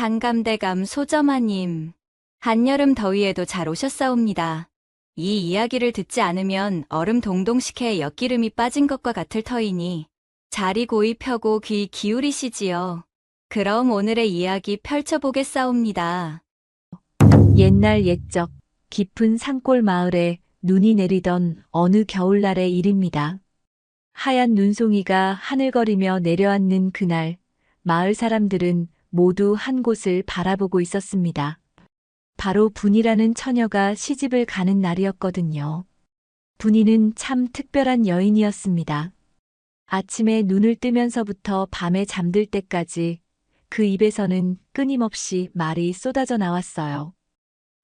장감대감 소점아님, 한여름 더위에도 잘 오셨사옵니다. 이 이야기를 듣지 않으면 얼음 동동식혜에 엿기름이 빠진 것과 같을 터이니 자리 고이 펴고 귀 기울이시지요. 그럼 오늘의 이야기 펼쳐보겠사옵니다. 옛날 옛적 깊은 산골 마을에 눈이 내리던 어느 겨울날의 일입니다. 하얀 눈송이가 하늘거리며 내려앉는 그날, 마을 사람들은 모두 한 곳을 바라보고 있었습니다. 바로 분이라는 처녀가 시집을 가는 날이었거든요. 분이는 참 특별한 여인이었습니다. 아침에 눈을 뜨면서부터 밤에 잠들 때까지 그 입에서는 끊임없이 말이 쏟아져 나왔어요.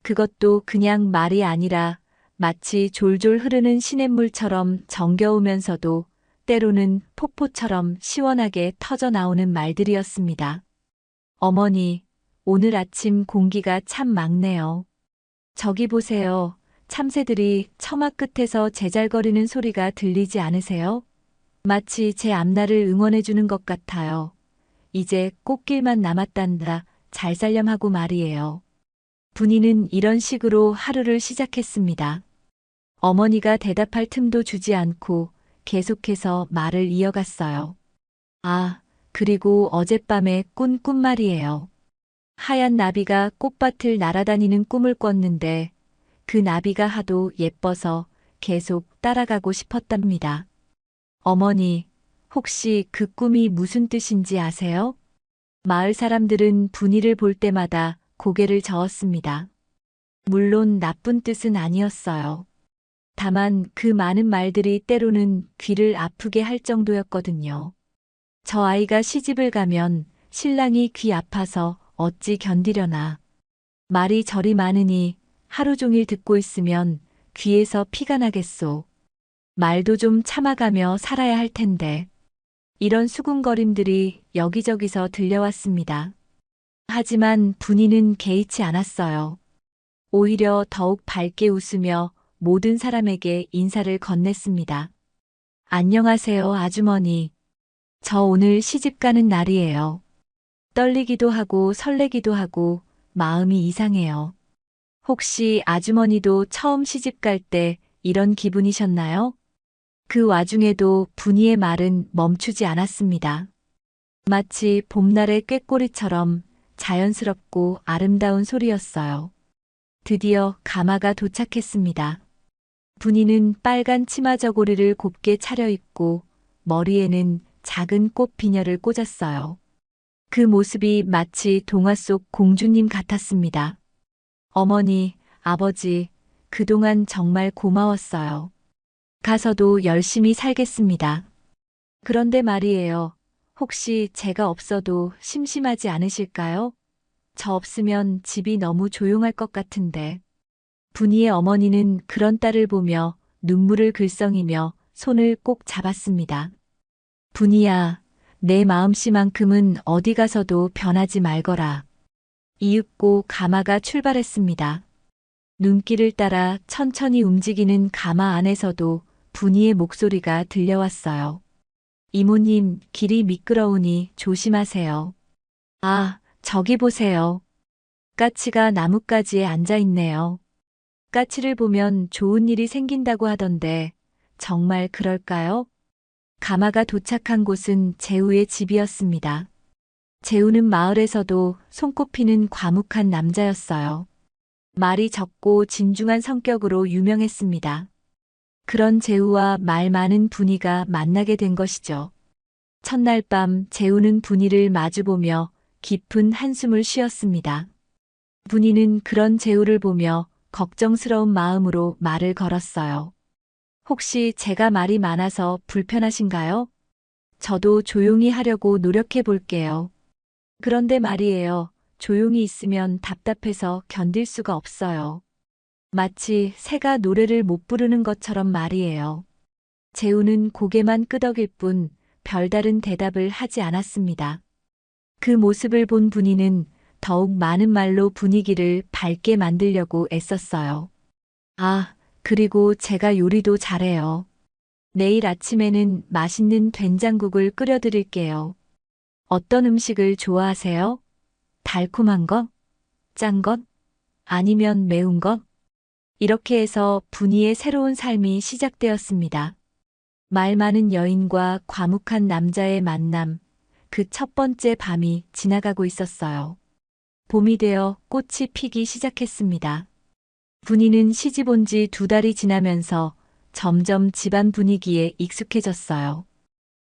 그것도 그냥 말이 아니라 마치 졸졸 흐르는 시냇물처럼 정겨우면서도 때로는 폭포처럼 시원하게 터져 나오는 말들이었습니다. 어머니, 오늘 아침 공기가 참 맑네요. 저기 보세요. 참새들이 처마 끝에서 제잘거리는 소리가 들리지 않으세요? 마치 제 앞날을 응원해주는 것 같아요. 이제 꽃길만 남았단다. 잘 살렴하고 말이에요. 분이는 이런 식으로 하루를 시작했습니다. 어머니가 대답할 틈도 주지 않고 계속해서 말을 이어갔어요. 아, 그리고 어젯밤에 꾼 꿈말이에요. 하얀 나비가 꽃밭을 날아다니는 꿈을 꿨는데 그 나비가 하도 예뻐서 계속 따라가고 싶었답니다. 어머니, 혹시 그 꿈이 무슨 뜻인지 아세요? 마을 사람들은 분이를 볼 때마다 고개를 저었습니다. 물론 나쁜 뜻은 아니었어요. 다만 그 많은 말들이 때로는 귀를 아프게 할 정도였거든요. 저 아이가 시집을 가면 신랑이 귀 아파서 어찌 견디려나. 말이 저리 많으니 하루 종일 듣고 있으면 귀에서 피가 나겠소. 말도 좀 참아가며 살아야 할 텐데. 이런 수군거림들이 여기저기서 들려왔습니다. 하지만 분이는 개의치 않았어요. 오히려 더욱 밝게 웃으며 모든 사람에게 인사를 건넸습니다. 안녕하세요, 아주머니. 저 오늘 시집 가는 날이에요. 떨리기도 하고 설레기도 하고 마음이 이상해요. 혹시 아주머니도 처음 시집 갈 때 이런 기분이셨나요? 그 와중에도 분이의 말은 멈추지 않았습니다. 마치 봄날의 꾀꼬리처럼 자연스럽고 아름다운 소리였어요. 드디어 가마가 도착했습니다. 분이는 빨간 치마 저고리를 곱게 차려입고 머리에는 작은 꽃 비녀를 꽂았어요. 그 모습이 마치 동화 속 공주님 같았습니다. 어머니, 아버지, 그동안 정말 고마웠어요. 가서도 열심히 살겠습니다. 그런데 말이에요. 혹시 제가 없어도 심심하지 않으실까요? 저 없으면 집이 너무 조용할 것 같은데. 분이의 어머니는 그런 딸을 보며 눈물을 글썽이며 손을 꼭 잡았습니다. 분이야, 내 마음씨만큼은 어디 가서도 변하지 말거라. 이윽고 가마가 출발했습니다. 눈길을 따라 천천히 움직이는 가마 안에서도 분이의 목소리가 들려왔어요. 이모님, 길이 미끄러우니 조심하세요. 아, 저기 보세요. 까치가 나뭇가지에 앉아 있네요. 까치를 보면 좋은 일이 생긴다고 하던데 정말 그럴까요? 가마가 도착한 곳은 재우의 집이었습니다. 재우는 마을에서도 손꼽히는 과묵한 남자였어요. 말이 적고 진중한 성격으로 유명했습니다. 그런 재우와 말 많은 분이가 만나게 된 것이죠. 첫날 밤 재우는 분이를 마주보며 깊은 한숨을 쉬었습니다. 분이는 그런 재우를 보며 걱정스러운 마음으로 말을 걸었어요. 혹시 제가 말이 많아서 불편하신가요? 저도 조용히 하려고 노력해 볼게요. 그런데 말이에요. 조용히 있으면 답답해서 견딜 수가 없어요. 마치 새가 노래를 못 부르는 것처럼 말이에요. 재우는 고개만 끄덕일 뿐 별다른 대답을 하지 않았습니다. 그 모습을 본 분이는 더욱 많은 말로 분위기를 밝게 만들려고 애썼어요. 아, 그리고 제가 요리도 잘해요. 내일 아침에는 맛있는 된장국을 끓여드릴게요. 어떤 음식을 좋아하세요? 달콤한 것? 짠 것? 아니면 매운 것? 이렇게 해서 분이의 새로운 삶이 시작되었습니다. 말 많은 여인과 과묵한 남자의 만남, 그 첫 번째 밤이 지나가고 있었어요. 봄이 되어 꽃이 피기 시작했습니다. 분이는 시집 온 지 2달이 지나면서 점점 집안 분위기에 익숙해졌어요.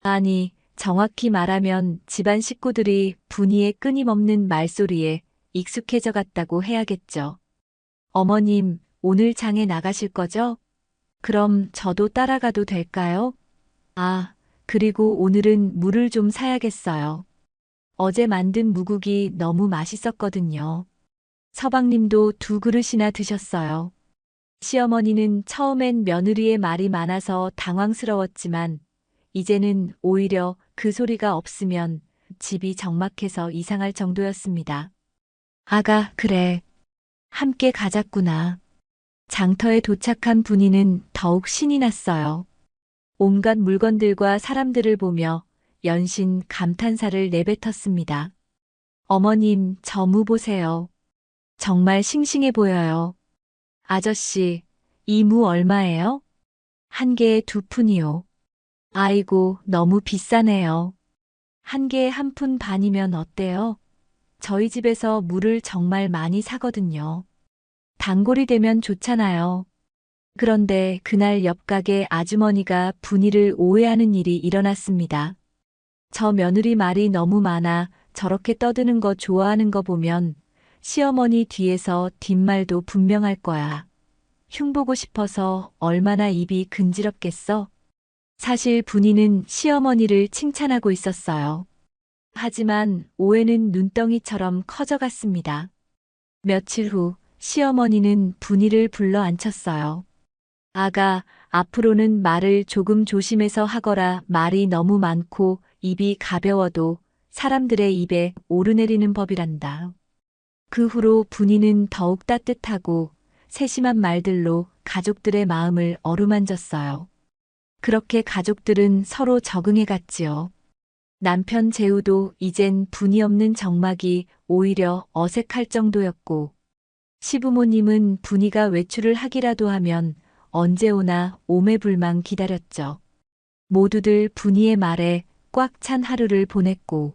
아니, 정확히 말하면 집안 식구들이 분이의 끊임없는 말소리에 익숙해져 갔다고 해야겠죠. 어머님, 오늘 장에 나가실 거죠? 그럼 저도 따라가도 될까요? 아, 그리고 오늘은 물을 좀 사야겠어요. 어제 만든 무국이 너무 맛있었거든요. 서방님도 2그릇이나 드셨어요. 시어머니는 처음엔 며느리의 말이 많아서 당황스러웠지만 이제는 오히려 그 소리가 없으면 집이 적막해서 이상할 정도였습니다. 아가, 그래. 함께 가자꾸나. 장터에 도착한 분이는 더욱 신이 났어요. 온갖 물건들과 사람들을 보며 연신 감탄사를 내뱉었습니다. 어머님, 저 무 보세요. 정말 싱싱해 보여요. 아저씨, 이 무 얼마예요? 한 개에 2푼이요. 아이고, 너무 비싸네요. 한 개에 1푼 반이면 어때요? 저희 집에서 무를 정말 많이 사거든요. 단골이 되면 좋잖아요. 그런데 그날 옆 가게 아주머니가 분이를 오해하는 일이 일어났습니다. 저 며느리 말이 너무 많아 저렇게 떠드는 거 좋아하는 거 보면 시어머니 뒤에서 뒷말도 분명할 거야. 흉보고 싶어서 얼마나 입이 근지럽겠어? 사실 분이는 시어머니를 칭찬하고 있었어요. 하지만 오해는 눈덩이처럼 커져갔습니다. 며칠 후 시어머니는 분이를 불러 앉혔어요. 아가, 앞으로는 말을 조금 조심해서 하거라. 말이 너무 많고 입이 가벼워도 사람들의 입에 오르내리는 법이란다. 그 후로 분이는 더욱 따뜻하고 세심한 말들로 가족들의 마음을 어루만졌어요. 그렇게 가족들은 서로 적응해 갔지요. 남편 재우도 이젠 분이 없는 정막이 오히려 어색할 정도였고, 시부모님은 분이가 외출을 하기라도 하면 언제 오나 오매불망 기다렸죠. 모두들 분이의 말에 꽉 찬 하루를 보냈고,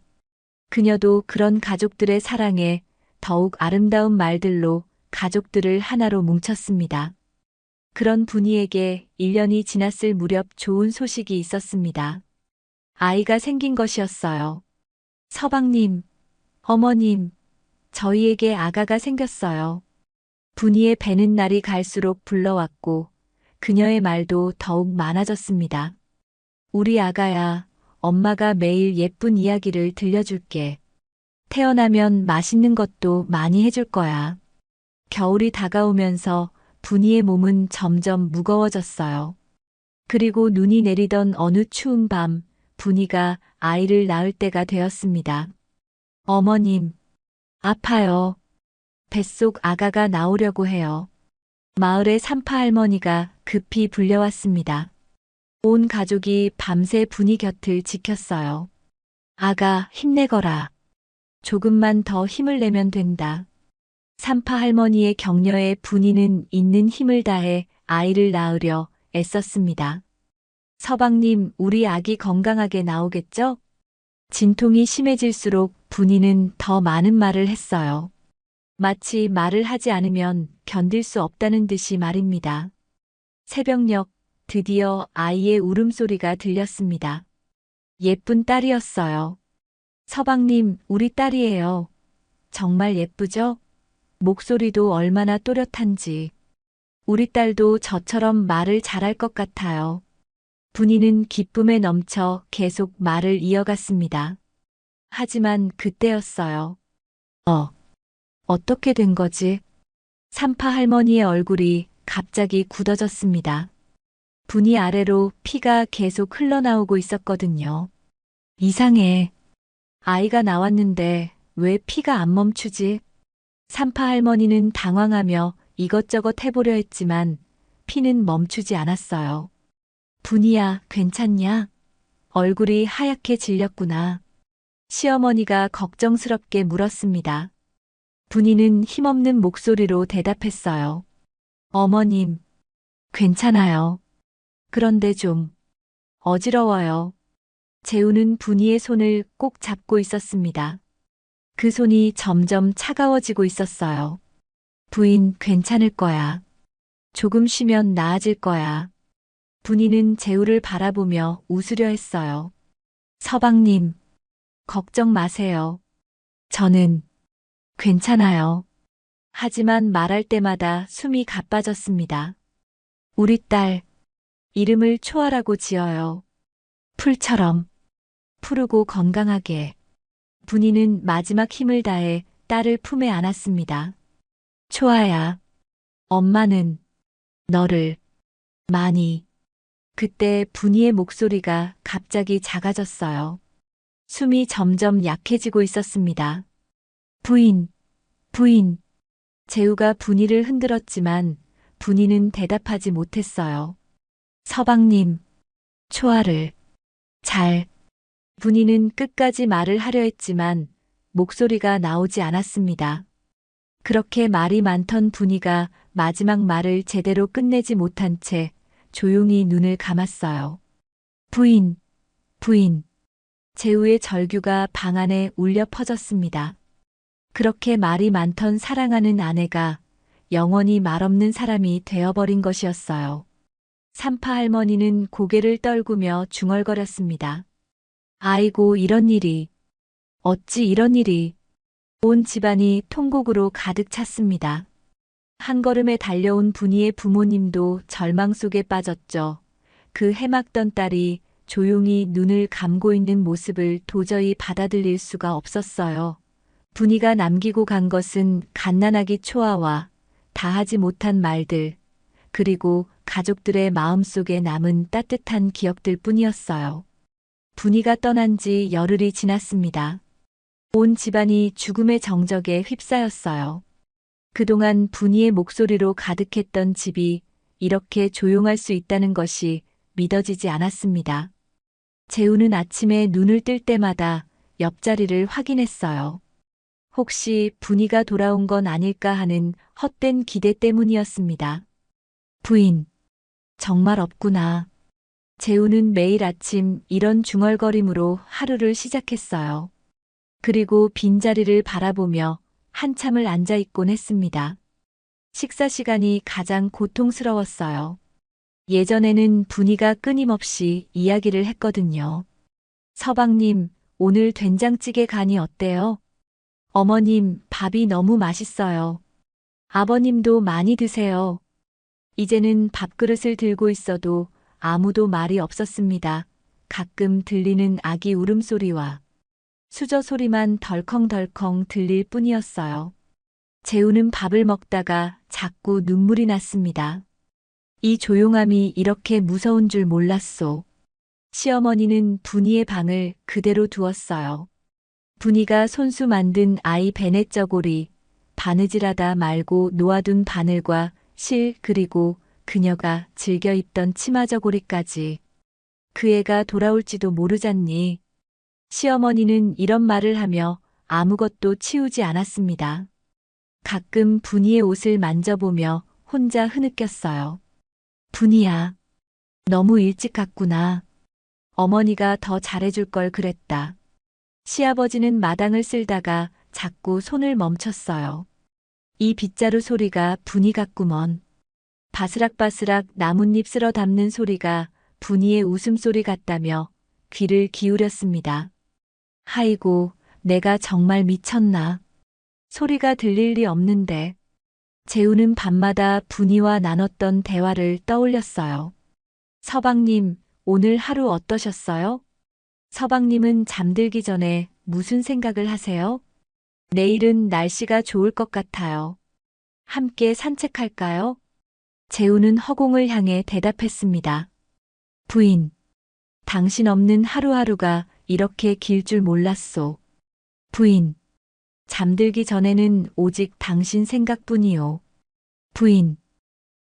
그녀도 그런 가족들의 사랑에 더욱 아름다운 말들로 가족들을 하나로 뭉쳤습니다. 그런 분이에게 1년이 지났을 무렵 좋은 소식이 있었습니다. 아이가 생긴 것이었어요. 서방님, 어머님, 저희에게 아가가 생겼어요. 분이의 배는 날이 갈수록 불러왔고 그녀의 말도 더욱 많아졌습니다. 우리 아가야, 엄마가 매일 예쁜 이야기를 들려줄게. 태어나면 맛있는 것도 많이 해줄 거야. 겨울이 다가오면서 분이의 몸은 점점 무거워졌어요. 그리고 눈이 내리던 어느 추운 밤, 분이가 아이를 낳을 때가 되었습니다. 어머님, 아파요. 뱃속 아가가 나오려고 해요. 마을의 산파 할머니가 급히 불려왔습니다. 온 가족이 밤새 분이 곁을 지켰어요. 아가, 힘내거라. 조금만 더 힘을 내면 된다. 산파 할머니의 격려에 분이는 있는 힘을 다해 아이를 낳으려 애썼습니다. 서방님, 우리 아기 건강하게 나오겠죠? 진통이 심해질수록 분이는 더 많은 말을 했어요. 마치 말을 하지 않으면 견딜 수 없다는 듯이 말입니다. 새벽녘, 드디어 아이의 울음소리가 들렸습니다. 예쁜 딸이었어요. 서방님, 우리 딸이에요. 정말 예쁘죠? 목소리도 얼마나 또렷한지. 우리 딸도 저처럼 말을 잘할 것 같아요. 분이는 기쁨에 넘쳐 계속 말을 이어갔습니다. 하지만 그때였어요. 어떻게 된 거지? 산파 할머니의 얼굴이 갑자기 굳어졌습니다. 분이 아래로 피가 계속 흘러나오고 있었거든요. 이상해. 아이가 나왔는데 왜 피가 안 멈추지? 산파 할머니는 당황하며 이것저것 해보려 했지만 피는 멈추지 않았어요. 분이야, 괜찮냐? 얼굴이 하얗게 질렸구나. 시어머니가 걱정스럽게 물었습니다. 분이는 힘없는 목소리로 대답했어요. 어머님, 괜찮아요. 그런데 좀 어지러워요. 재우는 분이의 손을 꼭 잡고 있었습니다. 그 손이 점점 차가워지고 있었어요. 부인, 괜찮을 거야. 조금 쉬면 나아질 거야. 분이는 재우를 바라보며 웃으려 했어요. 서방님, 걱정 마세요. 저는 괜찮아요. 하지만 말할 때마다 숨이 가빠졌습니다. 우리 딸, 이름을 초아라고 지어요. 풀처럼 푸르고 건강하게. 분이는 마지막 힘을 다해 딸을 품에 안았습니다. 초아야, 엄마는 너를 많이. 그때 분이의 목소리가 갑자기 작아졌어요. 숨이 점점 약해지고 있었습니다. 부인, 부인. 재우가 분이를 흔들었지만 분이는 대답하지 못했어요. 서방님, 초아를 잘. 분이는 끝까지 말을 하려 했지만 목소리가 나오지 않았습니다. 그렇게 말이 많던 분이가 마지막 말을 제대로 끝내지 못한 채 조용히 눈을 감았어요. 부인, 부인. 재우의 절규가 방 안에 울려 퍼졌습니다. 그렇게 말이 많던 사랑하는 아내가 영원히 말없는 사람이 되어버린 것이었어요. 삼파 할머니는 고개를 떨구며 중얼거렸습니다. 아이고, 이런 일이. 어찌 이런 일이. 온 집안이 통곡으로 가득 찼습니다. 한 걸음에 달려온 분이의 부모님도 절망 속에 빠졌죠. 그 해맑던 딸이 조용히 눈을 감고 있는 모습을 도저히 받아들일 수가 없었어요. 분이가 남기고 간 것은 갓난아기 초아와 다하지 못한 말들, 그리고 가족들의 마음속에 남은 따뜻한 기억들 뿐이었어요. 분이가 떠난 지 열흘이 지났습니다. 온 집안이 죽음의 정적에 휩싸였어요. 그동안 분이의 목소리로 가득했던 집이 이렇게 조용할 수 있다는 것이 믿어지지 않았습니다. 재우는 아침에 눈을 뜰 때마다 옆자리를 확인했어요. 혹시 분이가 돌아온 건 아닐까 하는 헛된 기대 때문이었습니다. 부인, 정말 없구나. 재우는 매일 아침 이런 중얼거림으로 하루를 시작했어요. 그리고 빈자리를 바라보며 한참을 앉아있곤 했습니다. 식사 시간이 가장 고통스러웠어요. 예전에는 분이가 끊임없이 이야기를 했거든요. 서방님, 오늘 된장찌개 간이 어때요? 어머님, 밥이 너무 맛있어요. 아버님도 많이 드세요. 이제는 밥그릇을 들고 있어도 아무도 말이 없었습니다. 가끔 들리는 아기 울음소리와 수저 소리만 덜컹덜컹 들릴 뿐이었어요. 재우는 밥을 먹다가 자꾸 눈물이 났습니다. 이 조용함이 이렇게 무서운 줄 몰랐소. 시어머니는 분이의 방을 그대로 두었어요. 분이가 손수 만든 아이 베넷 저고리, 바느질하다 말고 놓아둔 바늘과 실, 그리고 그녀가 즐겨 입던 치마 저고리까지. 그 애가 돌아올지도 모르잖니. 시어머니는 이런 말을 하며 아무것도 치우지 않았습니다. 가끔 분이의 옷을 만져보며 혼자 흐느꼈어요. 분이야, 너무 일찍 갔구나. 어머니가 더 잘해줄 걸 그랬다. 시아버지는 마당을 쓸다가 자꾸 손을 멈췄어요. 이 빗자루 소리가 분이 같구먼. 바스락바스락 나뭇잎 쓸어 담는 소리가 분이의 웃음소리 같다며 귀를 기울였습니다. 아이고, 내가 정말 미쳤나. 소리가 들릴 리 없는데. 재우는 밤마다 분이와 나눴던 대화를 떠올렸어요. 서방님, 오늘 하루 어떠셨어요? 서방님은 잠들기 전에 무슨 생각을 하세요? 내일은 날씨가 좋을 것 같아요. 함께 산책할까요? 재우는 허공을 향해 대답했습니다. 부인, 당신 없는 하루하루가 이렇게 길 줄 몰랐소. 부인, 잠들기 전에는 오직 당신 생각뿐이요. 부인,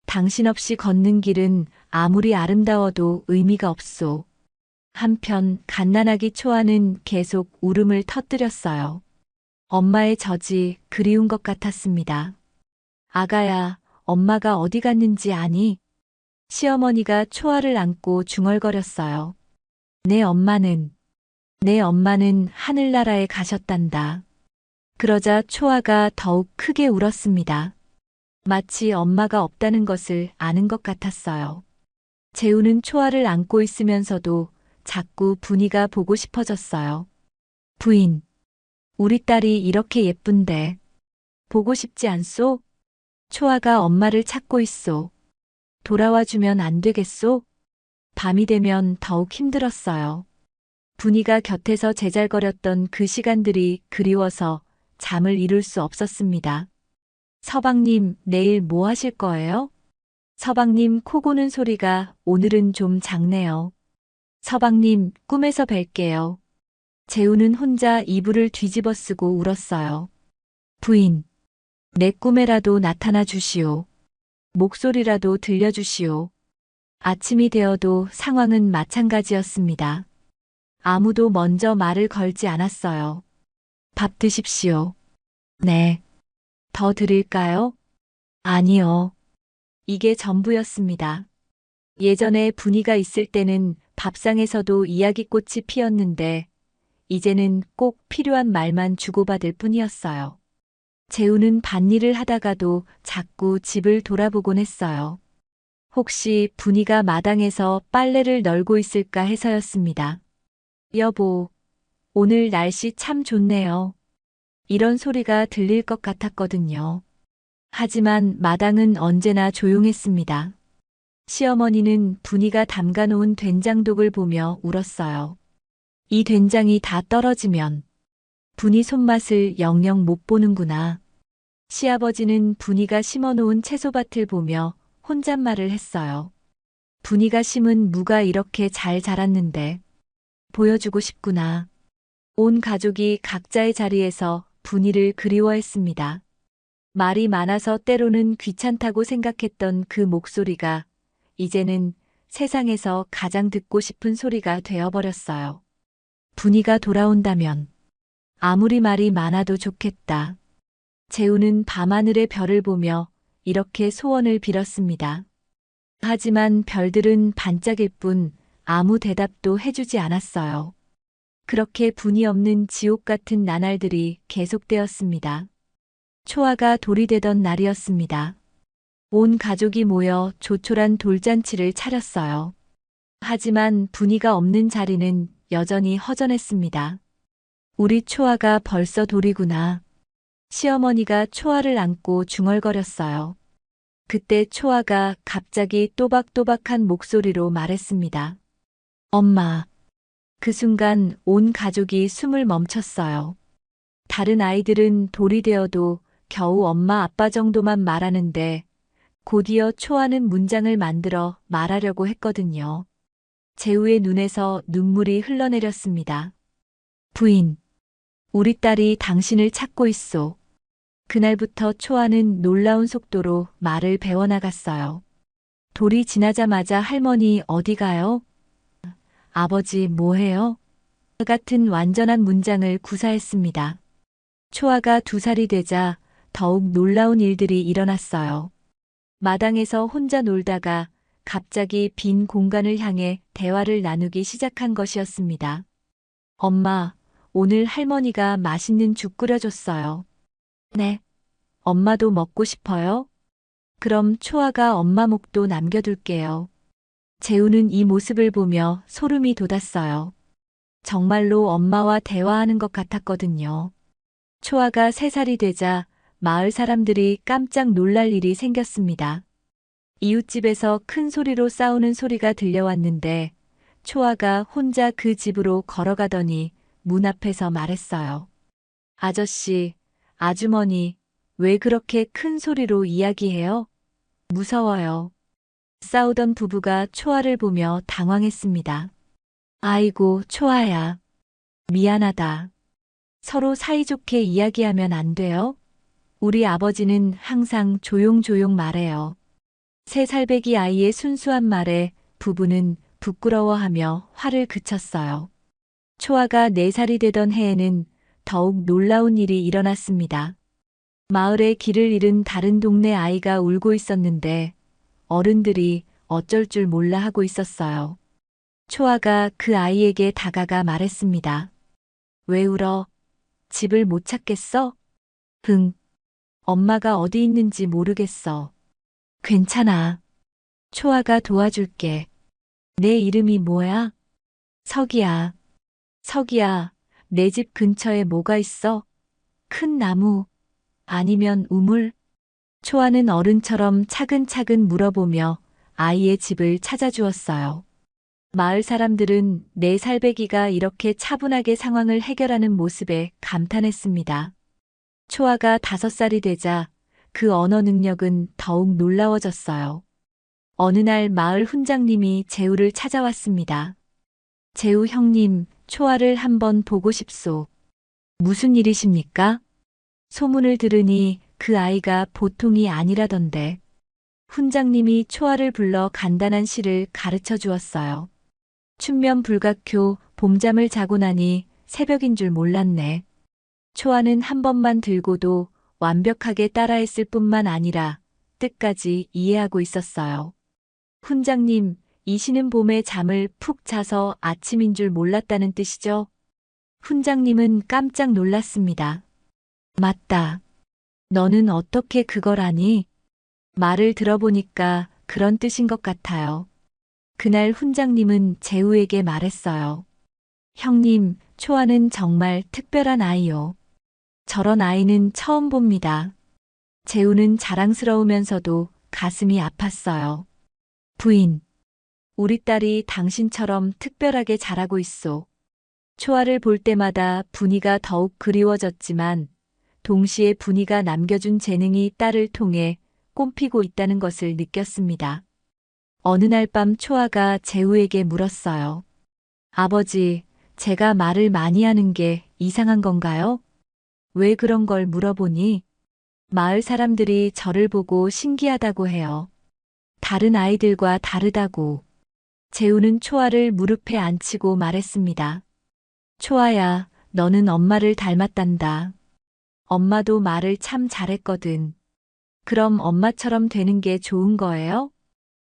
당신 없이 걷는 길은 아무리 아름다워도 의미가 없소. 한편 갓난아기 초아는 계속 울음을 터뜨렸어요. 엄마의 젖이 그리운 것 같았습니다. 아가야, 엄마가 어디 갔는지 아니? 시어머니가 초아를 안고 중얼거렸어요. 내 엄마는 하늘나라에 가셨단다. 그러자 초아가 더욱 크게 울었습니다. 마치 엄마가 없다는 것을 아는 것 같았어요. 재우는 초아를 안고 있으면서도 자꾸 분이가 보고 싶어졌어요. 부인, 우리 딸이 이렇게 예쁜데 보고 싶지 않소? 초아가 엄마를 찾고 있소. 돌아와 주면 안 되겠소? 밤이 되면 더욱 힘들었어요. 분이가 곁에서 제잘거렸던 그 시간들이 그리워서 잠을 이룰 수 없었습니다. 서방님, 내일 뭐 하실 거예요? 서방님 코 고는 소리가 오늘은 좀 작네요. 서방님, 꿈에서 뵐게요. 재우는 혼자 이불을 뒤집어 쓰고 울었어요. 부인, 내 꿈에라도 나타나 주시오. 목소리라도 들려주시오. 아침이 되어도 상황은 마찬가지였습니다. 아무도 먼저 말을 걸지 않았어요. 밥 드십시오. 네. 더 드릴까요? 아니요. 이게 전부였습니다. 예전에 분이가 있을 때는 밥상에서도 이야기꽃이 피었는데 이제는 꼭 필요한 말만 주고받을 뿐이었어요. 재우는 밭일을 하다가도 자꾸 집을 돌아보곤 했어요. 혹시 분이가 마당에서 빨래를 널고 있을까 해서였습니다. 여보, 오늘 날씨 참 좋네요. 이런 소리가 들릴 것 같았거든요. 하지만 마당은 언제나 조용했습니다. 시어머니는 분이가 담가놓은 된장독을 보며 울었어요. 이 된장이 다 떨어지면 분이 손맛을 영영 못 보는구나. 시아버지는 분이가 심어놓은 채소밭을 보며 혼잣말을 했어요. 분이가 심은 무가 이렇게 잘 자랐는데 보여주고 싶구나. 온 가족이 각자의 자리에서 분이를 그리워했습니다. 말이 많아서 때로는 귀찮다고 생각했던 그 목소리가 이제는 세상에서 가장 듣고 싶은 소리가 되어버렸어요. 분이가 돌아온다면 아무리 말이 많아도 좋겠다. 재우는 밤하늘의 별을 보며 이렇게 소원을 빌었습니다. 하지만 별들은 반짝일 뿐 아무 대답도 해주지 않았어요. 그렇게 분이 없는 지옥 같은 나날들이 계속되었습니다. 초아가 돌이 되던 날이었습니다. 온 가족이 모여 조촐한 돌잔치를 차렸어요. 하지만 분이가 없는 자리는 여전히 허전했습니다. 우리 초아가 벌써 돌이구나. 시어머니가 초아를 안고 중얼거렸어요. 그때 초아가 갑자기 또박또박한 목소리로 말했습니다. 엄마. 그 순간 온 가족이 숨을 멈췄어요. 다른 아이들은 돌이 되어도 겨우 엄마 아빠 정도만 말하는데 곧이어 초아는 문장을 만들어 말하려고 했거든요. 재우의 눈에서 눈물이 흘러내렸습니다. 부인, 우리 딸이 당신을 찾고 있소. 그날부터 초아는 놀라운 속도로 말을 배워나갔어요. 돌이 지나자마자 할머니 어디 가요? 아버지 뭐해요? 같은 완전한 문장을 구사했습니다. 초아가 2살이 되자 더욱 놀라운 일들이 일어났어요. 마당에서 혼자 놀다가 갑자기 빈 공간을 향해 대화를 나누기 시작한 것이었습니다. 엄마, 오늘 할머니가 맛있는 죽 끓여줬어요. 네. 엄마도 먹고 싶어요? 그럼 초아가 엄마 목도 남겨둘게요. 재우는 이 모습을 보며 소름이 돋았어요. 정말로 엄마와 대화하는 것 같았거든요. 초아가 3살이 되자 마을 사람들이 깜짝 놀랄 일이 생겼습니다. 이웃집에서 큰 소리로 싸우는 소리가 들려왔는데 초아가 혼자 그 집으로 걸어가더니 문 앞에서 말했어요. 아저씨, 아주머니, 왜 그렇게 큰 소리로 이야기해요? 무서워요. 싸우던 부부가 초아를 보며 당황했습니다. 아이고, 초아야. 미안하다. 서로 사이좋게 이야기하면 안 돼요? 우리 아버지는 항상 조용조용 말해요. 3살배기 아이의 순수한 말에 부부는 부끄러워하며 화를 그쳤어요. 초아가 4살이 되던 해에는 더욱 놀라운 일이 일어났습니다. 마을에 길을 잃은 다른 동네 아이가 울고 있었는데 어른들이 어쩔 줄 몰라 하고 있었어요. 초아가 그 아이에게 다가가 말했습니다. 왜 울어? 집을 못 찾겠어? 흥. 엄마가 어디 있는지 모르겠어. 괜찮아. 초아가 도와줄게. 내 이름이 뭐야? 석이야. 석이야, 내 집 근처에 뭐가 있어? 큰 나무? 아니면 우물? 초아는 어른처럼 차근차근 물어보며 아이의 집을 찾아주었어요. 마을 사람들은 내 살배기가 이렇게 차분하게 상황을 해결하는 모습에 감탄했습니다. 초아가 5살이 되자 그 언어 능력은 더욱 놀라워졌어요. 어느 날 마을 훈장님이 재우를 찾아왔습니다. 재우 형님, 초아를 한번 보고 싶소. 무슨 일이십니까? 소문을 들으니 그 아이가 보통이 아니라던데. 훈장님이 초아를 불러 간단한 시를 가르쳐 주었어요. 춘면 불가효, 봄잠을 자고 나니 새벽인 줄 몰랐네. 초아는 한 번만 들고도 완벽하게 따라했을 뿐만 아니라 뜻까지 이해하고 있었어요. 훈장님, 이 시는 봄에 잠을 푹 자서 아침인 줄 몰랐다는 뜻이죠? 훈장님은 깜짝 놀랐습니다. 맞다. 너는 어떻게 그걸 아니? 말을 들어보니까 그런 뜻인 것 같아요. 그날 훈장님은 재우에게 말했어요. 형님, 초아는 정말 특별한 아이요. 저런 아이는 처음 봅니다. 재우는 자랑스러우면서도 가슴이 아팠어요. 부인, 우리 딸이 당신처럼 특별하게 자라고 있소. 초아를 볼 때마다 분이가 더욱 그리워졌지만 동시에 분이가 남겨준 재능이 딸을 통해 꽃피고 있다는 것을 느꼈습니다. 어느 날 밤 초아가 재우에게 물었어요. 아버지, 제가 말을 많이 하는 게 이상한 건가요? 왜 그런 걸 물어보니? 마을 사람들이 저를 보고 신기하다고 해요. 다른 아이들과 다르다고. 재우는 초아를 무릎에 앉히고 말했습니다. 초아야, 너는 엄마를 닮았단다. 엄마도 말을 참 잘했거든. 그럼 엄마처럼 되는 게 좋은 거예요?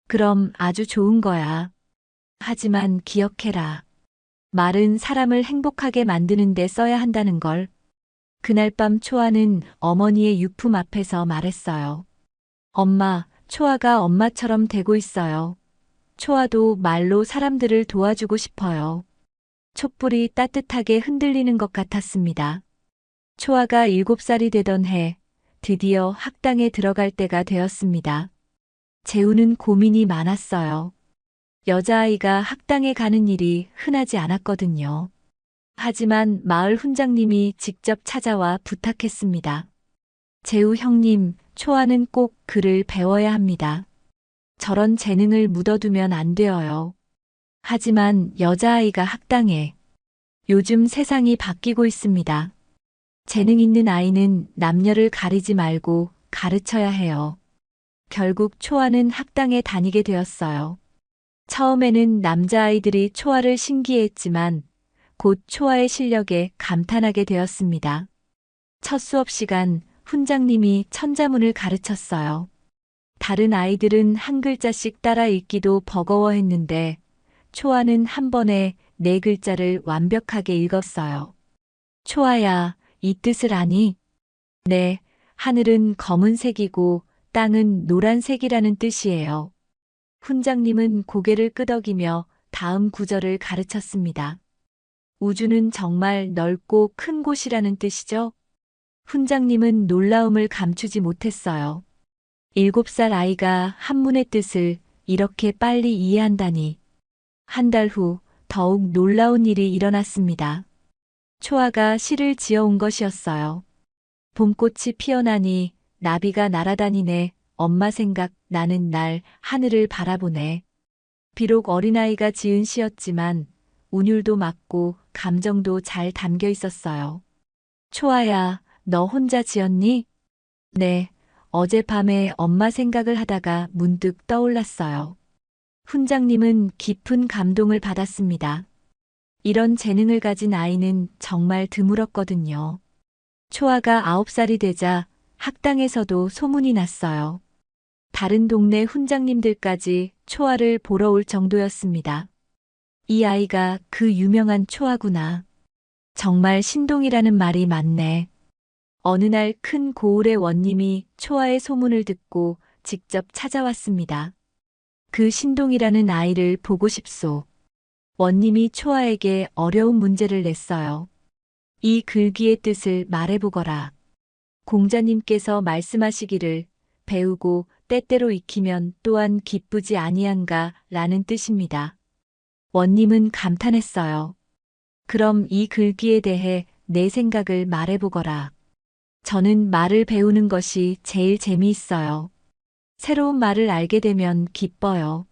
그럼 아주 좋은 거야. 하지만 기억해라. 말은 사람을 행복하게 만드는 데 써야 한다는 걸. 그날 밤 초아는 어머니의 유품 앞에서 말했어요. 엄마, 초아가 엄마처럼 되고 있어요. 초아도 말로 사람들을 도와주고 싶어요. 촛불이 따뜻하게 흔들리는 것 같았습니다. 초아가 7살이 되던 해, 드디어 학당에 들어갈 때가 되었습니다. 재우는 고민이 많았어요. 여자아이가 학당에 가는 일이 흔하지 않았거든요. 하지만 마을 훈장님이 직접 찾아와 부탁했습니다. 재우 형님, 초아는 꼭 글을 배워야 합니다. 저런 재능을 묻어두면 안 되어요. 하지만 여자아이가 학당에. 요즘 세상이 바뀌고 있습니다. 재능 있는 아이는 남녀를 가리지 말고 가르쳐야 해요. 결국 초아는 학당에 다니게 되었어요. 처음에는 남자아이들이 초아를 신기해했지만 곧 초아의 실력에 감탄하게 되었습니다. 첫 수업 시간 훈장님이 천자문을 가르쳤어요. 다른 아이들은 한 글자씩 따라 읽기도 버거워했는데 초아는 한 번에 4글자를 완벽하게 읽었어요. 초아야, 이 뜻을 아니? 네, 하늘은 검은색이고 땅은 노란색이라는 뜻이에요. 훈장님은 고개를 끄덕이며 다음 구절을 가르쳤습니다. 우주는 정말 넓고 큰 곳이라는 뜻이죠? 훈장님은 놀라움을 감추지 못했어요. 7살 아이가 한문의 뜻을 이렇게 빨리 이해한다니. 한 달 후 더욱 놀라운 일이 일어났습니다. 초아가 시를 지어온 것이었어요. 봄꽃이 피어나니 나비가 날아다니네. 엄마 생각 나는 날 하늘을 바라보네. 비록 어린아이가 지은 시였지만 운율도 맞고 감정도 잘 담겨 있었어요. 초아야, 너 혼자 지었니? 네, 어젯밤에 엄마 생각을 하다가 문득 떠올랐어요. 훈장님은 깊은 감동을 받았습니다. 이런 재능을 가진 아이는 정말 드물었거든요. 초아가 9살이 되자 학당에서도 소문이 났어요. 다른 동네 훈장님들까지 초아를 보러 올 정도였습니다. 이 아이가 그 유명한 초아구나. 정말 신동이라는 말이 맞네. 어느 날 큰 고을의 원님이 초아의 소문을 듣고 직접 찾아왔습니다. 그 신동이라는 아이를 보고 싶소. 원님이 초아에게 어려운 문제를 냈어요. 이 글귀의 뜻을 말해보거라. 공자님께서 말씀하시기를 배우고 때때로 익히면 또한 기쁘지 아니한가 라는 뜻입니다. 원님은 감탄했어요. 그럼 이 글귀에 대해 내 생각을 말해보거라. 저는 말을 배우는 것이 제일 재미있어요. 새로운 말을 알게 되면 기뻐요.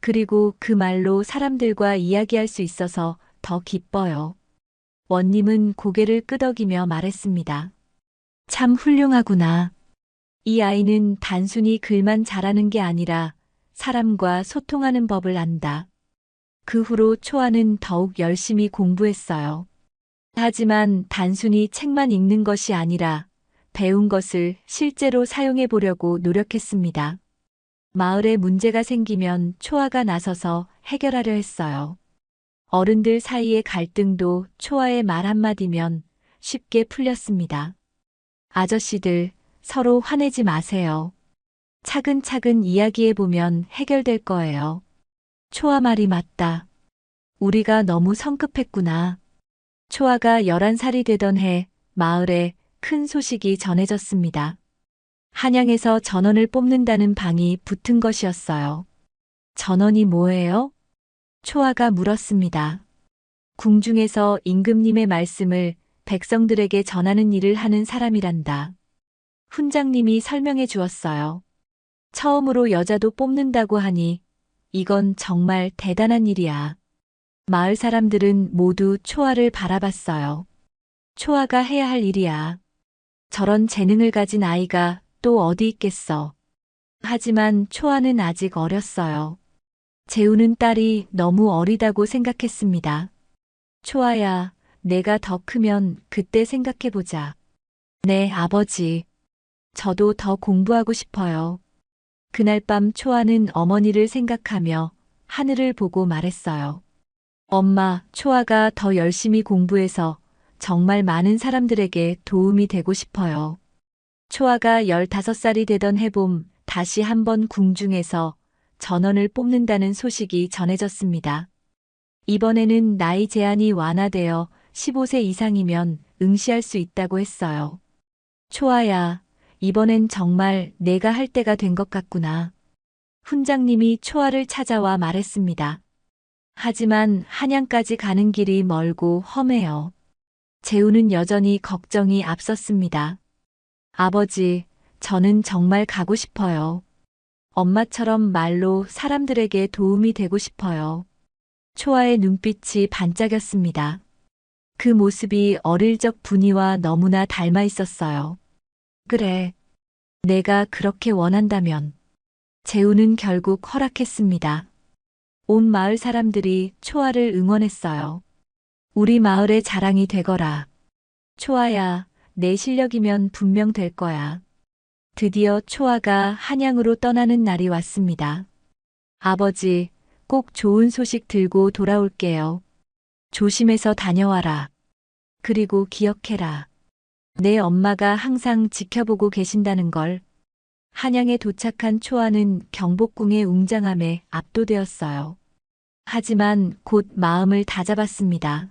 그리고 그 말로 사람들과 이야기할 수 있어서 더 기뻐요. 원님은 고개를 끄덕이며 말했습니다. 참 훌륭하구나. 이 아이는 단순히 글만 잘하는 게 아니라 사람과 소통하는 법을 안다. 그 후로 초아는 더욱 열심히 공부했어요. 하지만 단순히 책만 읽는 것이 아니라 배운 것을 실제로 사용해 보려고 노력했습니다. 마을에 문제가 생기면 초아가 나서서 해결하려 했어요. 어른들 사이의 갈등도 초아의 말 한마디면 쉽게 풀렸습니다. 아저씨들, 서로 화내지 마세요. 차근차근 이야기해보면 해결될 거예요. 초아 말이 맞다. 우리가 너무 성급했구나. 초아가 11살이 되던 해 마을에 큰 소식이 전해졌습니다. 한양에서 전원을 뽑는다는 방이 붙은 것이었어요. 전원이 뭐예요? 초아가 물었습니다. 궁중에서 임금님의 말씀을 백성들에게 전하는 일을 하는 사람이란다. 훈장님이 설명해 주었어요. 처음으로 여자도 뽑는다고 하니 이건 정말 대단한 일이야. 마을 사람들은 모두 초아를 바라봤어요. 초아가 해야 할 일이야. 저런 재능을 가진 아이가 또 어디 있겠어. 하지만 초아는 아직 어렸어요. 재우는 딸이 너무 어리다고 생각했습니다. 초아야, 내가 더 크면 그때 생각해보자. 네, 아버지. 저도 더 공부하고 싶어요. 그날 밤 초아는 어머니를 생각하며 하늘을 보고 말했어요. 엄마, 초아가 더 열심히 공부해서 정말 많은 사람들에게 도움이 되고 싶어요. 초아가 15살이 되던 해봄 다시 한번 궁중에서 전원을 뽑는다는 소식이 전해졌습니다. 이번에는 나이 제한이 완화되어 15세 이상이면 응시할 수 있다고 했어요. 초아야, 이번엔 정말 내가 할 때가 된 것 같구나. 훈장님이 초아를 찾아와 말했습니다. 하지만 한양까지 가는 길이 멀고 험해요. 재우는 여전히 걱정이 앞섰습니다. 아버지, 저는 정말 가고 싶어요. 엄마처럼 말로 사람들에게 도움이 되고 싶어요. 초아의 눈빛이 반짝였습니다. 그 모습이 어릴 적 분이와 너무나 닮아 있었어요. 그래. 내가 그렇게 원한다면. 재우는 결국 허락했습니다. 온 마을 사람들이 초아를 응원했어요. 우리 마을의 자랑이 되거라. 초아야, 내 실력이면 분명 될 거야. 드디어 초아가 한양으로 떠나는 날이 왔습니다. 아버지, 꼭 좋은 소식 들고 돌아올게요. 조심해서 다녀와라. 그리고 기억해라. 내 엄마가 항상 지켜보고 계신다는 걸. 한양에 도착한 초아는 경복궁의 웅장함에 압도되었어요. 하지만 곧 마음을 다잡았습니다.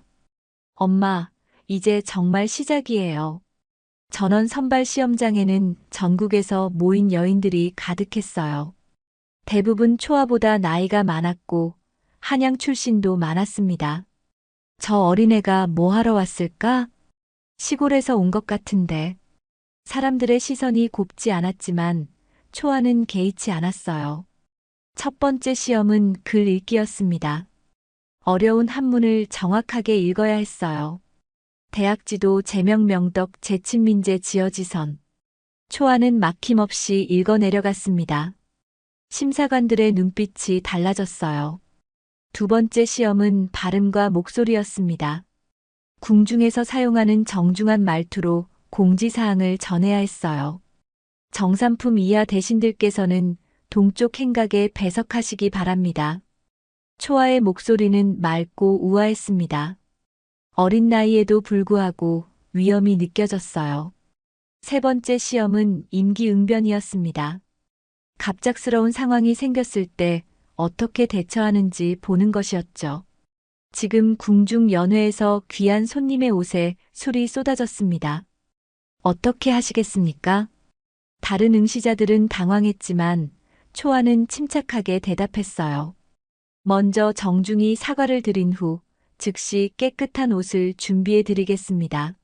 엄마, 이제 정말 시작이에요. 전원 선발 시험장에는 전국에서 모인 여인들이 가득했어요. 대부분 초아보다 나이가 많았고 한양 출신도 많았습니다. 저 어린애가 뭐 하러 왔을까? 시골에서 온 것 같은데. 사람들의 시선이 곱지 않았지만 초아는 개의치 않았어요. 첫 번째 시험은 글 읽기였습니다. 어려운 한문을 정확하게 읽어야 했어요. 대학지도 제명명덕 제친민재 지어지선. 초아는 막힘없이 읽어 내려갔습니다. 심사관들의 눈빛이 달라졌어요. 두 번째 시험은 발음과 목소리였습니다. 궁중에서 사용하는 정중한 말투로 공지사항을 전해야 했어요. 정삼품 이하 대신들께서는 동쪽 행각에 배석하시기 바랍니다. 초아의 목소리는 맑고 우아했습니다. 어린 나이에도 불구하고 위엄이 느껴졌어요. 세 번째 시험은 임기응변이었습니다. 갑작스러운 상황이 생겼을 때 어떻게 대처하는지 보는 것이었죠. 지금 궁중 연회에서 귀한 손님의 옷에 술이 쏟아졌습니다. 어떻게 하시겠습니까? 다른 응시자들은 당황했지만 초아는 침착하게 대답했어요. 먼저 정중히 사과를 드린 후 즉시 깨끗한 옷을 준비해 드리겠습니다.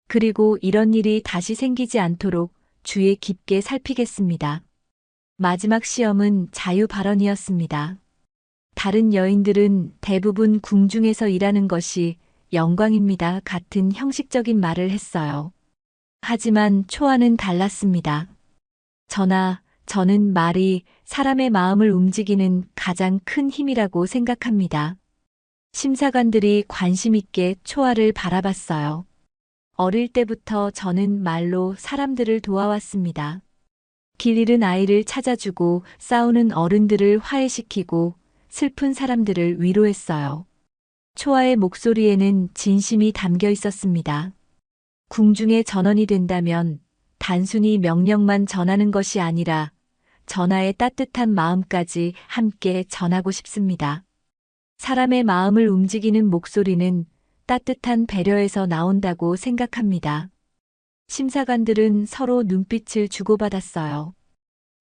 그리고 이런 일이 다시 생기지 않도록 주의 깊게 살피겠습니다. 마지막 시험은 자유 발언이었습니다. 다른 여인들은 대부분 궁중에서 일하는 것이 영광입니다 같은 형식적인 말을 했어요. 하지만 초아는 달랐습니다. 저는 말이 사람의 마음을 움직이는 가장 큰 힘이라고 생각합니다. 심사관들이 관심 있게 초아를 바라봤어요. 어릴 때부터 저는 말로 사람들을 도와왔습니다. 길 잃은 아이를 찾아주고 싸우는 어른들을 화해시키고 슬픈 사람들을 위로했어요. 초아의 목소리에는 진심이 담겨 있었습니다. 궁중의 전원이 된다면 단순히 명령만 전하는 것이 아니라 전하의 따뜻한 마음까지 함께 전하고 싶습니다. 사람의 마음을 움직이는 목소리는 따뜻한 배려에서 나온다고 생각합니다. 심사관들은 서로 눈빛을 주고받았어요.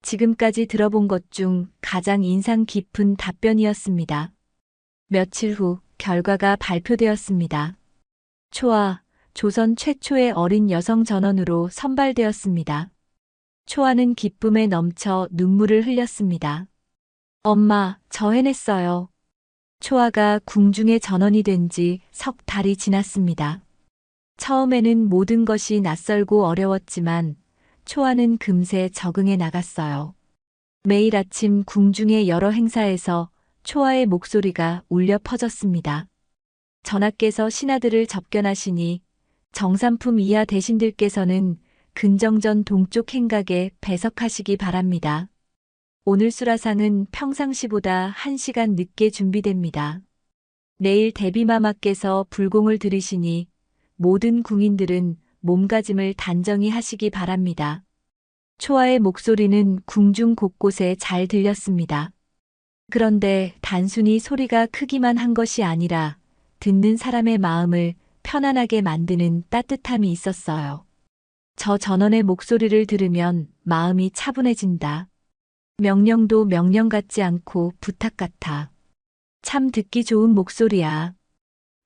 지금까지 들어본 것 중 가장 인상 깊은 답변이었습니다. 며칠 후 결과가 발표되었습니다. 초아, 조선 최초의 어린 여성 전원으로 선발되었습니다. 초아는 기쁨에 넘쳐 눈물을 흘렸습니다. 엄마, 저 해냈어요. 초아가 궁중의 전원이 된 지 석 달이 지났습니다. 처음에는 모든 것이 낯설고 어려웠지만 초아는 금세 적응해 나갔어요. 매일 아침 궁중의 여러 행사에서 초아의 목소리가 울려 퍼졌습니다. 전하께서 신하들을 접견하시니 정삼품 이하 대신들께서는 근정전 동쪽 행각에 배석하시기 바랍니다. 오늘 수라상은 평상시보다 1시간 늦게 준비됩니다. 내일 대비마마께서 불공을 들이시니 모든 궁인들은 몸가짐을 단정히 하시기 바랍니다. 초아의 목소리는 궁중 곳곳에 잘 들렸습니다. 그런데 단순히 소리가 크기만 한 것이 아니라 듣는 사람의 마음을 편안하게 만드는 따뜻함이 있었어요. 저 전원의 목소리를 들으면 마음이 차분해진다. 명령도 명령 같지 않고 부탁 같아. 참 듣기 좋은 목소리야.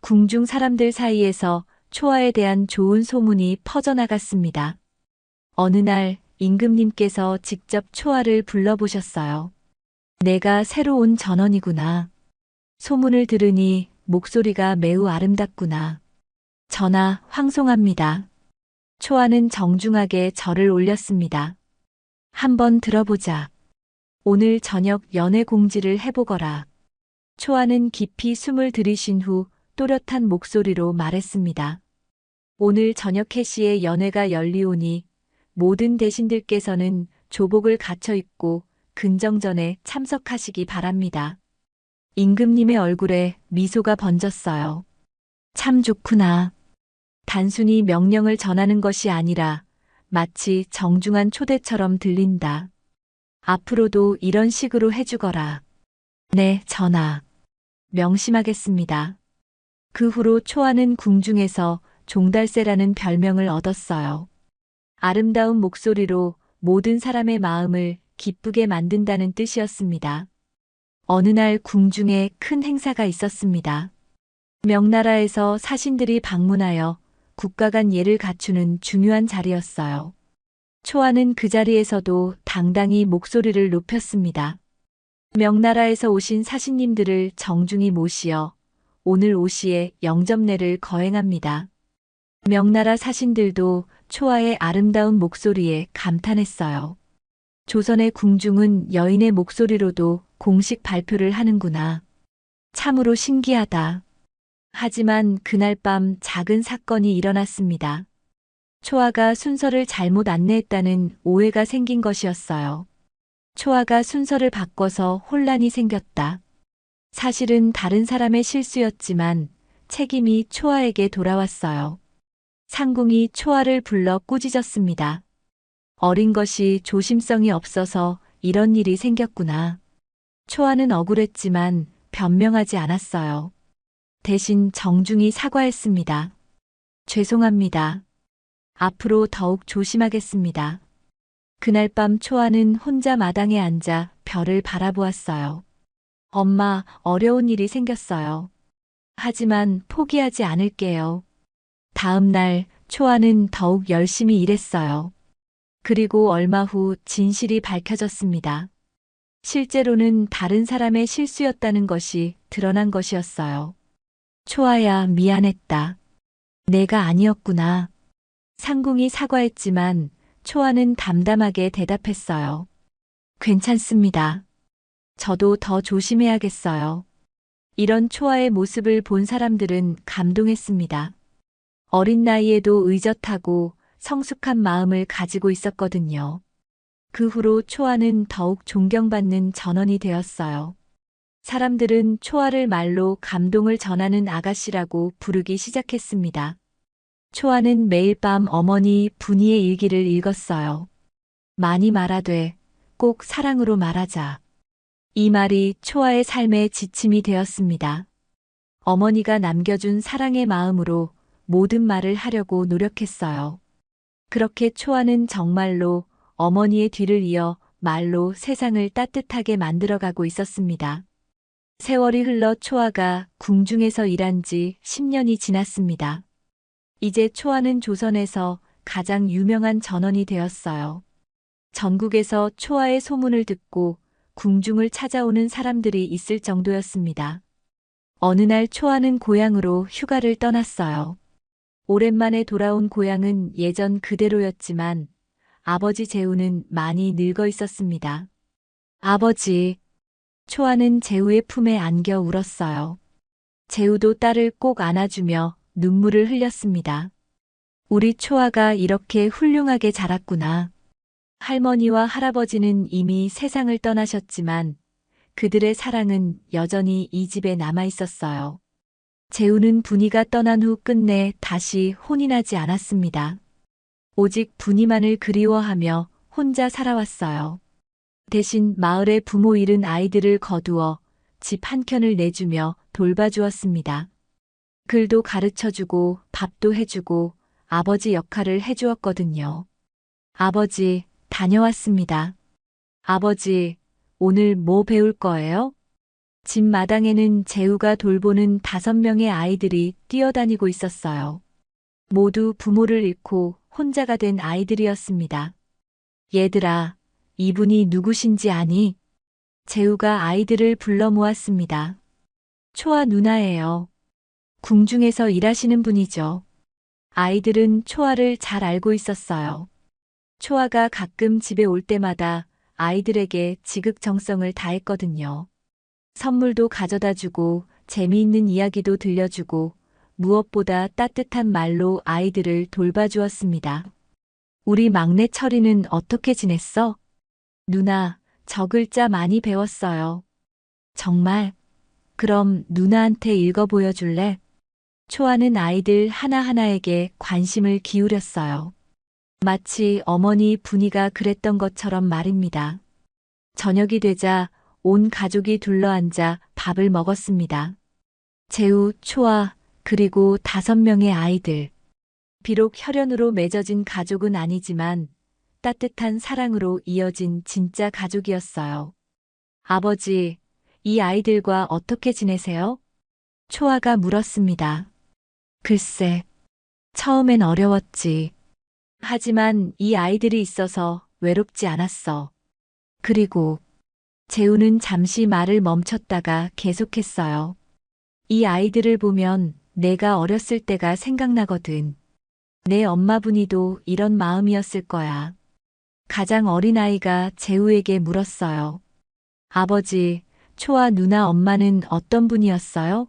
궁중 사람들 사이에서 초아에 대한 좋은 소문이 퍼져나갔습니다. 어느 날 임금님께서 직접 초아를 불러보셨어요. 내가 새로 온 전원이구나. 소문을 들으니 목소리가 매우 아름답구나. 전하, 황송합니다. 초아는 정중하게 절을 올렸습니다. 한번 들어보자. 오늘 저녁 연회 공지를 해보거라. 초아는 깊이 숨을 들이신 후 또렷한 목소리로 말했습니다. 오늘 저녁 해시에 연회가 열리오니 모든 대신들께서는 조복을 갖춰 입고 근정전에 참석하시기 바랍니다. 임금님의 얼굴에 미소가 번졌어요. 참 좋구나. 단순히 명령을 전하는 것이 아니라 마치 정중한 초대처럼 들린다. 앞으로도 이런 식으로 해주거라. 네, 전하. 명심하겠습니다. 그 후로 초아는 궁중에서 종달새라는 별명을 얻었어요. 아름다운 목소리로 모든 사람의 마음을 기쁘게 만든다는 뜻이었습니다. 어느 날 궁중에 큰 행사가 있었습니다. 명나라에서 사신들이 방문하여 국가 간 예를 갖추는 중요한 자리였어요. 초아는 그 자리에서도 당당히 목소리를 높였습니다. 명나라에서 오신 사신님들을 정중히 모시어 오늘 오시에 영접례를 거행합니다. 명나라 사신들도 초아의 아름다운 목소리에 감탄했어요. 조선의 궁중은 여인의 목소리로도 공식 발표를 하는구나. 참으로 신기하다. 하지만 그날 밤 작은 사건이 일어났습니다. 초아가 순서를 잘못 안내했다는 오해가 생긴 것이었어요. 초아가 순서를 바꿔서 혼란이 생겼다. 사실은 다른 사람의 실수였지만 책임이 초아에게 돌아왔어요. 상궁이 초아를 불러 꾸짖었습니다. 어린 것이 조심성이 없어서 이런 일이 생겼구나. 초아는 억울했지만 변명하지 않았어요. 대신 정중히 사과했습니다. 죄송합니다. 앞으로 더욱 조심하겠습니다. 그날 밤 초아는 혼자 마당에 앉아 별을 바라보았어요. 엄마, 어려운 일이 생겼어요. 하지만 포기하지 않을게요. 다음 날 초아는 더욱 열심히 일했어요. 그리고 얼마 후 진실이 밝혀졌습니다. 실제로는 다른 사람의 실수였다는 것이 드러난 것이었어요. 초아야, 미안했다. 내가 아니었구나. 상궁이 사과했지만 초아는 담담하게 대답했어요. 괜찮습니다. 저도 더 조심해야겠어요. 이런 초아의 모습을 본 사람들은 감동했습니다. 어린 나이에도 의젓하고 성숙한 마음을 가지고 있었거든요. 그 후로 초아는 더욱 존경받는 전원이 되었어요. 사람들은 초아를 말로 감동을 전하는 아가씨라고 부르기 시작했습니다. 초아는 매일 밤 어머니 분이의 일기를 읽었어요. 많이 말하되 꼭 사랑으로 말하자. 이 말이 초아의 삶의 지침이 되었습니다. 어머니가 남겨준 사랑의 마음으로 모든 말을 하려고 노력했어요. 그렇게 초아는 정말로 어머니의 뒤를 이어 말로 세상을 따뜻하게 만들어가고 있었습니다. 세월이 흘러 초아가 궁중에서 일한 지 10년이 지났습니다. 이제 초아는 조선에서 가장 유명한 전원이 되었어요. 전국에서 초아의 소문을 듣고 궁중을 찾아오는 사람들이 있을 정도였습니다. 어느 날 초아는 고향으로 휴가를 떠났어요. 오랜만에 돌아온 고향은 예전 그대로였지만 아버지 재우는 많이 늙어 있었습니다. 아버지, 초아는 재우의 품에 안겨 울었어요. 재우도 딸을 꼭 안아주며 눈물을 흘렸습니다. 우리 초아가 이렇게 훌륭하게 자랐구나. 할머니와 할아버지는 이미 세상을 떠나셨지만 그들의 사랑은 여전히 이 집에 남아 있었어요. 재우는 분이가 떠난 후 끝내 다시 혼이 나지 않았습니다. 오직 분이만을 그리워하며 혼자 살아왔어요. 대신 마을의 부모 잃은 아이들을 거두어 집 한켠을 내주며 돌봐주었습니다. 글도 가르쳐주고 밥도 해주고 아버지 역할을 해주었거든요. 아버지, 다녀왔습니다. 아버지, 오늘 뭐 배울 거예요? 집 마당에는 재우가 돌보는 5명의 아이들이 뛰어다니고 있었어요. 모두 부모를 잃고 혼자가 된 아이들이었습니다. 얘들아, 이분이 누구신지 아니? 재우가 아이들을 불러 모았습니다. 초아 누나예요. 궁중에서 일하시는 분이죠. 아이들은 초아를 잘 알고 있었어요. 초아가 가끔 집에 올 때마다 아이들에게 지극정성을 다했거든요. 선물도 가져다 주고 재미있는 이야기도 들려주고 무엇보다 따뜻한 말로 아이들을 돌봐주었습니다. 우리 막내 철이는 어떻게 지냈어? 누나, 저 글자 많이 배웠어요. 정말? 그럼 누나한테 읽어 보여줄래? 초아는 아이들 하나하나에게 관심을 기울였어요. 마치 어머니 분이가 그랬던 것처럼 말입니다. 저녁이 되자 온 가족이 둘러앉아 밥을 먹었습니다. 재우, 초아, 그리고 5명의 아이들. 비록 혈연으로 맺어진 가족은 아니지만 따뜻한 사랑으로 이어진 진짜 가족이었어요. 아버지, 이 아이들과 어떻게 지내세요? 초아가 물었습니다. 글쎄, 처음엔 어려웠지. 하지만 이 아이들이 있어서 외롭지 않았어. 그리고 재우는 잠시 말을 멈췄다가 계속했어요. 이 아이들을 보면 내가 어렸을 때가 생각나거든. 내 엄마분이도 이런 마음이었을 거야. 가장 어린 아이가 재우에게 물었어요. 아버지, 초아 누나 엄마는 어떤 분이었어요?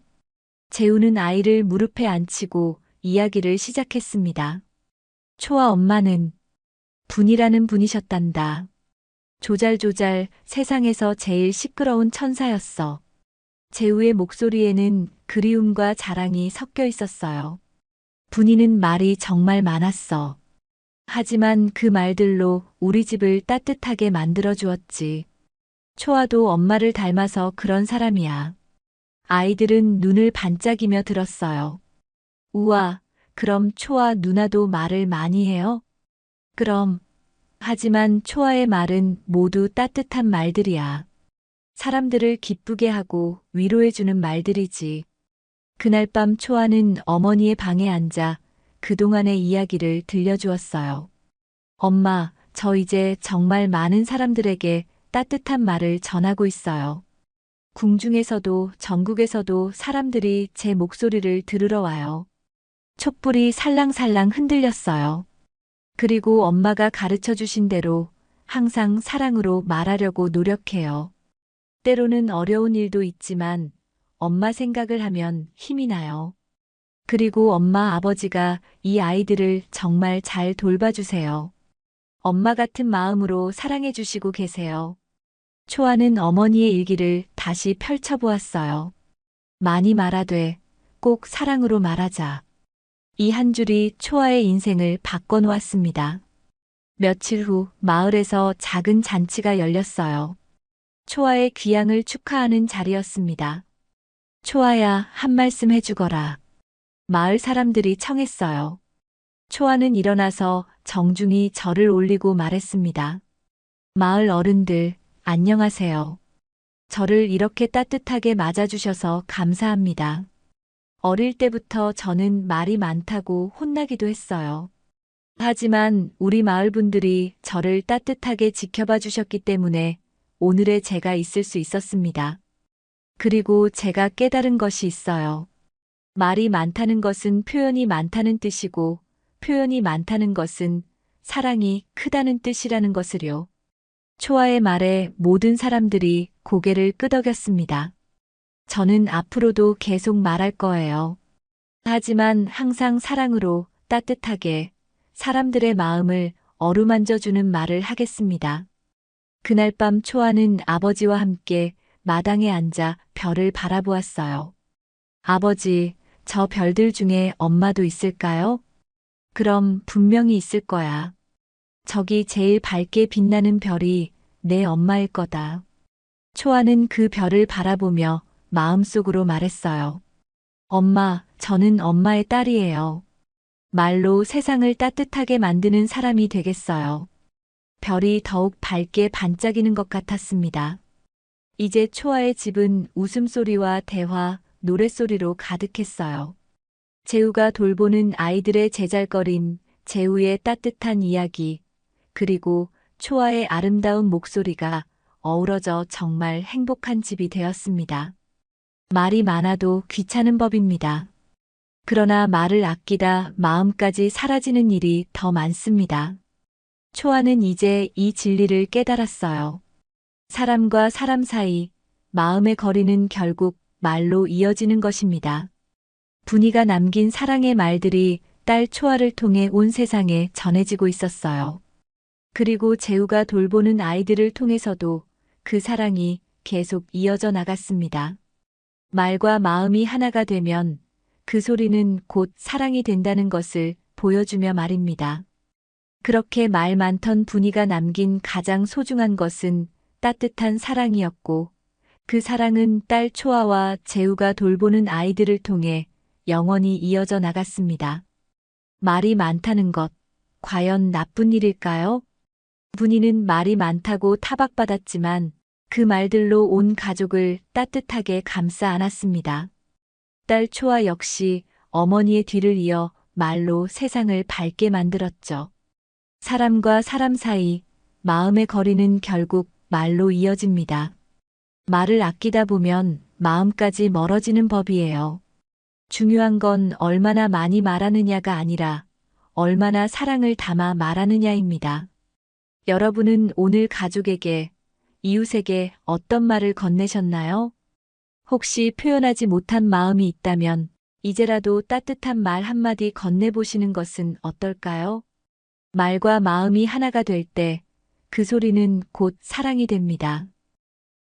재우는 아이를 무릎에 앉히고 이야기를 시작했습니다. 초아 엄마는 분이라는 분이셨단다. 조잘조잘 세상에서 제일 시끄러운 천사였어. 재우의 목소리에는 그리움과 자랑이 섞여 있었어요. 분이는 말이 정말 많았어. 하지만 그 말들로 우리 집을 따뜻하게 만들어 주었지. 초아도 엄마를 닮아서 그런 사람이야. 아이들은 눈을 반짝이며 들었어요. 우와, 그럼 초아 누나도 말을 많이 해요? 그럼. 하지만 초아의 말은 모두 따뜻한 말들이야. 사람들을 기쁘게 하고 위로해주는 말들이지. 그날 밤 초아는 어머니의 방에 앉아 그동안의 이야기를 들려주었어요. 엄마, 저 이제 정말 많은 사람들에게 따뜻한 말을 전하고 있어요. 궁중에서도 전국에서도 사람들이 제 목소리를 들으러 와요. 촛불이 살랑살랑 흔들렸어요. 그리고 엄마가 가르쳐 주신 대로 항상 사랑으로 말하려고 노력해요. 때로는 어려운 일도 있지만 엄마 생각을 하면 힘이 나요. 그리고 엄마 아버지가 이 아이들을 정말 잘 돌봐주세요. 엄마 같은 마음으로 사랑해 주시고 계세요. 초아는 어머니의 일기를 다시 펼쳐보았어요. 많이 말하되 꼭 사랑으로 말하자. 이 한 줄이 초아의 인생을 바꿔놓았습니다. 며칠 후 마을에서 작은 잔치가 열렸어요. 초아의 귀향을 축하하는 자리였습니다. 초아야, 한 말씀 해주거라. 마을 사람들이 청했어요. 초아는 일어나서 정중히 절을 올리고 말했습니다. 마을 어른들, 안녕하세요. 저를 이렇게 따뜻하게 맞아주셔서 감사합니다. 어릴 때부터 저는 말이 많다고 혼나기도 했어요. 하지만 우리 마을 분들이 저를 따뜻하게 지켜봐 주셨기 때문에 오늘의 제가 있을 수 있었습니다. 그리고 제가 깨달은 것이 있어요. 말이 많다는 것은 표현이 많다는 뜻이고, 표현이 많다는 것은 사랑이 크다는 뜻이라는 것을요. 초아의 말에 모든 사람들이 고개를 끄덕였습니다. 저는 앞으로도 계속 말할 거예요. 하지만 항상 사랑으로 따뜻하게 사람들의 마음을 어루만져주는 말을 하겠습니다. 그날 밤 초아는 아버지와 함께 마당에 앉아 별을 바라보았어요. 아버지, 저 별들 중에 엄마도 있을까요? 그럼 분명히 있을 거야. 저기 제일 밝게 빛나는 별이 내 엄마일 거다. 초아는 그 별을 바라보며 마음속으로 말했어요. 엄마, 저는 엄마의 딸이에요. 말로 세상을 따뜻하게 만드는 사람이 되겠어요. 별이 더욱 밝게 반짝이는 것 같았습니다. 이제 초아의 집은 웃음소리와 대화, 노랫소리로 가득했어요. 재우가 돌보는 아이들의 제잘거림, 재우의 따뜻한 이야기, 그리고 초아의 아름다운 목소리가 어우러져 정말 행복한 집이 되었습니다. 말이 많아도 귀찮은 법입니다. 그러나 말을 아끼다 마음까지 사라지는 일이 더 많습니다. 초아는 이제 이 진리를 깨달았어요. 사람과 사람 사이, 마음의 거리는 결국 말로 이어지는 것입니다. 분이가 남긴 사랑의 말들이 딸 초아를 통해 온 세상에 전해지고 있었어요. 그리고 재우가 돌보는 아이들을 통해서도 그 사랑이 계속 이어져 나갔습니다. 말과 마음이 하나가 되면 그 소리는 곧 사랑이 된다는 것을 보여주며 말입니다. 그렇게 말 많던 분이가 남긴 가장 소중한 것은 따뜻한 사랑이었고, 그 사랑은 딸 초아와 재우가 돌보는 아이들을 통해 영원히 이어져 나갔습니다. 말이 많다는 것, 과연 나쁜 일일까요? 분이는 말이 많다고 타박받았지만 그 말들로 온 가족을 따뜻하게 감싸 안았습니다. 딸 초아 역시 어머니의 뒤를 이어 말로 세상을 밝게 만들었죠. 사람과 사람 사이, 마음의 거리는 결국 말로 이어집니다. 말을 아끼다 보면 마음까지 멀어지는 법이에요. 중요한 건 얼마나 많이 말하느냐가 아니라 얼마나 사랑을 담아 말하느냐입니다. 여러분은 오늘 가족에게, 이웃에게 어떤 말을 건네셨나요? 혹시 표현하지 못한 마음이 있다면 이제라도 따뜻한 말 한마디 건네보시는 것은 어떨까요? 말과 마음이 하나가 될 때 그 소리는 곧 사랑이 됩니다.